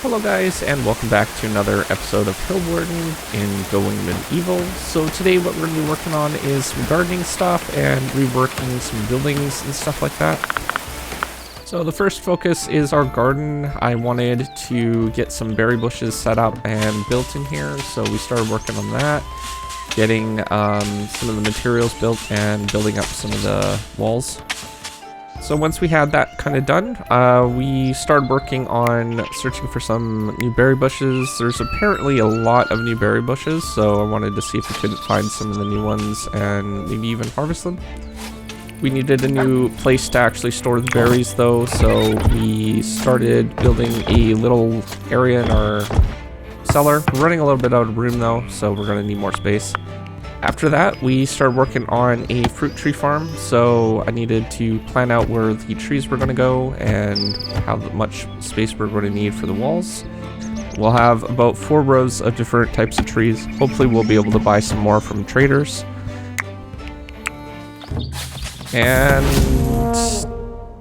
Hello guys, and welcome back to another episode of Hillwarden in Going Medieval. So today what we're going to be working on is some gardening stuff and reworking some buildings and stuff like that. So the first focus is our garden. I wanted to get some berry bushes set up and built in here, so we started working on that. Getting some of the materials built and building up some of the walls. So once we had that kind of done, we started working on searching for some new berry bushes. There's apparently a lot of new berry bushes, so I wanted to see if we couldn't find some of the new ones and maybe even harvest them. We needed a new place to actually store the berries though, so we started building a little area in our cellar. We're running a little bit out of room though, so we're going to need more space. After that, we started working on a fruit tree farm, so I needed to plan out where the trees were going to go and how much space we're going to need for the walls. We'll have about 4 rows of different types of trees. Hopefully we'll be able to buy some more from traders. And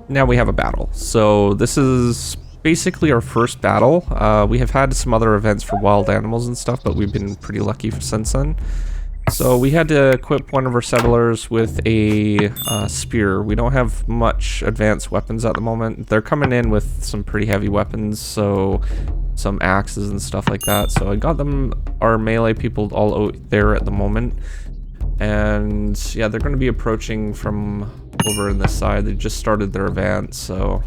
now we have a battle. So this is basically our first battle. We have had some other events for wild animals and stuff, but we've been pretty lucky since then. So we had to equip one of our settlers with a spear. We don't have much advanced weapons at the moment. They're coming in with some pretty heavy weapons, so some axes and stuff like that. So I got them, our melee people, all out there at the moment. And yeah, they're going to be approaching from over on this side. They just started their advance, so...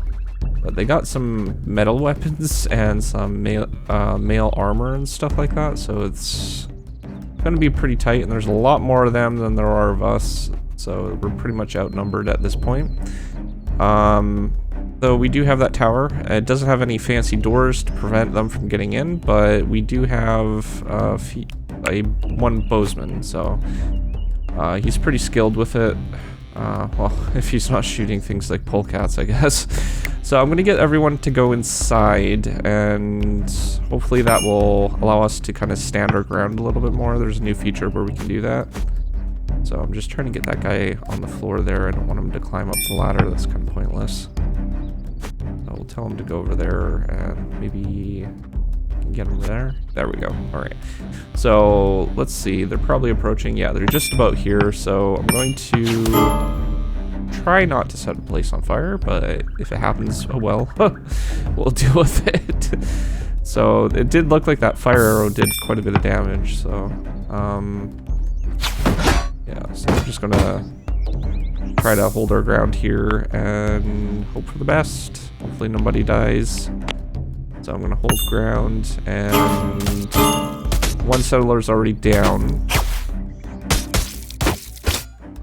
But they got some metal weapons and some mail armor and stuff like that, so it's going to be pretty tight, and there's a lot more of them than there are of us, so we're pretty much outnumbered at this point. Though we do have that tower. It doesn't have any fancy doors to prevent them from getting in, but we do have one bowsman, so he's pretty skilled with it. Well, if he's not shooting things like polecats, I guess. So I'm going to get everyone to go inside, and hopefully that will allow us to kind of stand our ground a little bit more. There's a new feature where we can do that. So I'm just trying to get that guy on the floor there. I don't want him to climb up the ladder. That's kind of pointless. So we'll tell him to go over there, and maybe get him there. There we go. All right. So let's see. They're probably approaching. Yeah, they're just about here. So I'm going to try not to set a place on fire, but if it happens, oh well. We'll deal with it. So it did look like that fire arrow did quite a bit of damage. So yeah. So I'm just gonna try to hold our ground here and hope for the best. Hopefully nobody dies. So I'm gonna hold ground, and one settler's already down.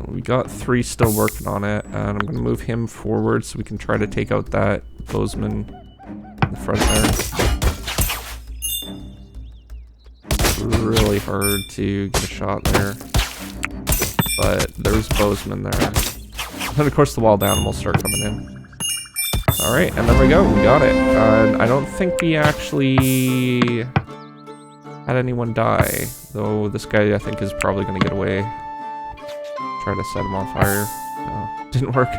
We got 3 still working on it, and I'm gonna move him forward so we can try to take out that bowsman in the front there. Really hard to get a shot there, but there's bowsman there. And of course the wild animals start coming in. Alright, and there we go, we got it. I don't think we actually had anyone die, though this guy I think is probably going to get away. Try to set him on fire. No, didn't work.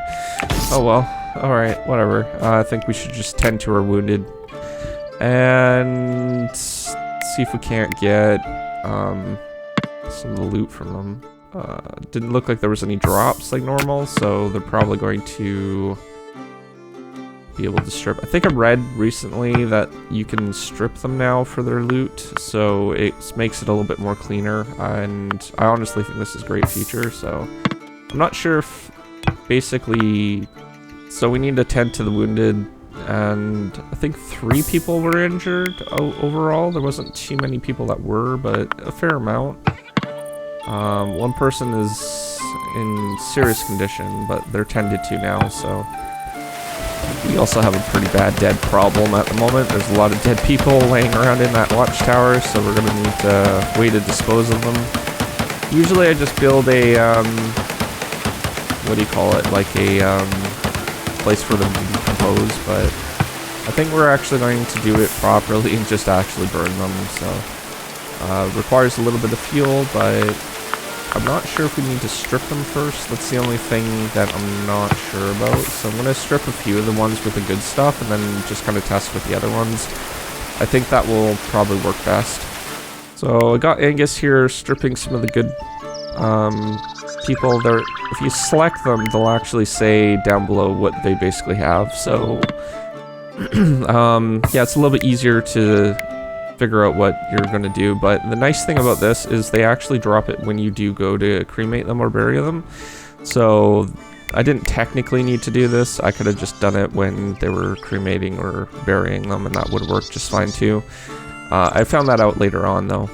Oh well, alright, whatever. I think we should just tend to our wounded. And see if we can't get some of the loot from them. Didn't look like there was any drops like normal, so they're probably going to be able to strip. I think I read recently that you can strip them now for their loot, so it makes it a little bit more cleaner, and I honestly think this is a great feature. So I'm not sure if basically, so we need to tend to the wounded, and I think 3 people were injured overall. There wasn't too many people that were, but a fair amount. One person is in serious condition, but they're tended to now, so we also have a pretty bad dead problem at the moment. There's a lot of dead people laying around in that watchtower, so we're gonna need a way to dispose of them. Usually I just build a, what do you call it, like a place for them to decompose, but I think we're actually going to do it properly and just actually burn them, so requires a little bit of fuel, but I'm not sure if we need to strip them first. That's the only thing that I'm not sure about. So I'm going to strip a few of the ones with the good stuff and then just kind of test with the other ones. I think that will probably work best. So I got Angus here stripping some of the good people. There, if you select them, they'll actually say down below what they basically have. So yeah, it's a little bit easier to figure out what you're gonna do. But the nice thing about this is they actually drop it when you do go to cremate them or bury them. So I didn't technically need to do this. I could have just done it when they were cremating or burying them, and that would work just fine too. I found that out later on though.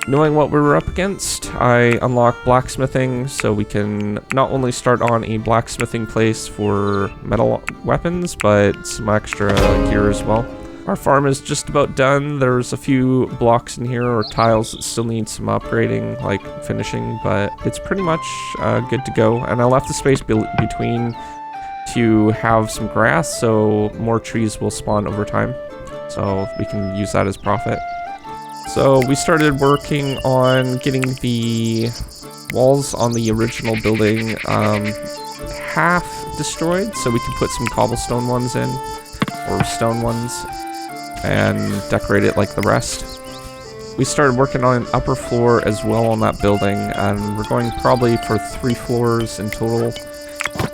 Knowing what we were up against, I unlocked blacksmithing, so we can not only start on a blacksmithing place for metal weapons, but some extra gear as well. Our farm is just about done. There's a few blocks in here or tiles that still need some upgrading, like finishing, but it's pretty much good to go. And I left the space between to have some grass, so more trees will spawn over time. So we can use that as profit. So we started working on getting the walls on the original building half destroyed, so we can put some cobblestone ones in, or stone ones, and decorate it like the rest. We started working on an upper floor as well on that building, and we're going probably for 3 floors in total.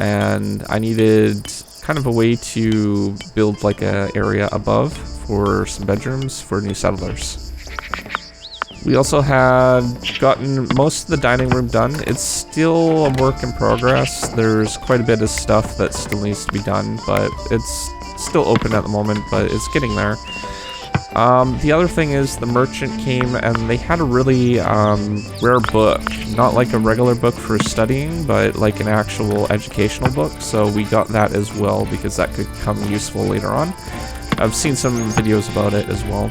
And I needed kind of a way to build like a area above for some bedrooms for new settlers. We also had gotten most of the dining room done. It's still a work in progress. There's quite a bit of stuff that still needs to be done, but it's still open at the moment, but it's getting there. The other thing is the merchant came and they had a really rare book. Not like a regular book for studying, but like an actual educational book. So we got that as well because that could come useful later on. I've seen some videos about it as well.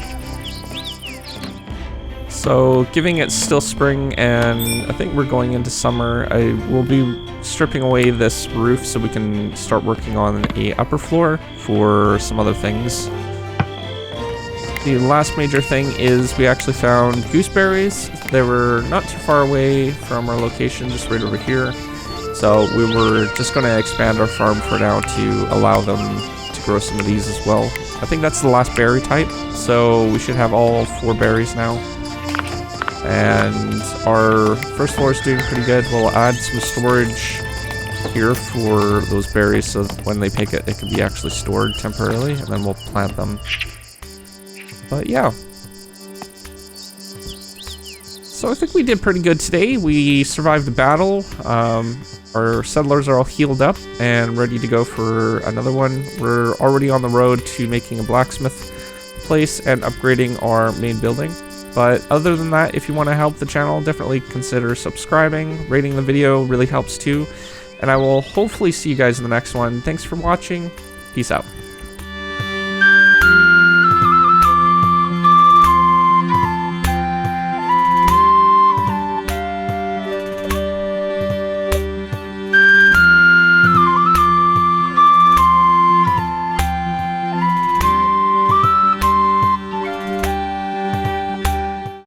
So, given it's still spring and I think we're going into summer, I will be stripping away this roof so we can start working on a upper floor for some other things. The last major thing is we actually found gooseberries. They were not too far away from our location, just right over here. So we were just going to expand our farm for now to allow them to grow some of these as well. I think that's the last berry type, so we should have all 4 berries now. And our first floor is doing pretty good. We'll add some storage here for those berries so that when they pick it, it can be actually stored temporarily, and then we'll plant them. But yeah. So I think we did pretty good today. We survived the battle. Our settlers are all healed up and ready to go for another one. We're already on the road to making a blacksmith place and upgrading our main building. But other than that, if you want to help the channel, definitely consider subscribing. Rating the video really helps too. And I will hopefully see you guys in the next one. Thanks for watching. Peace out.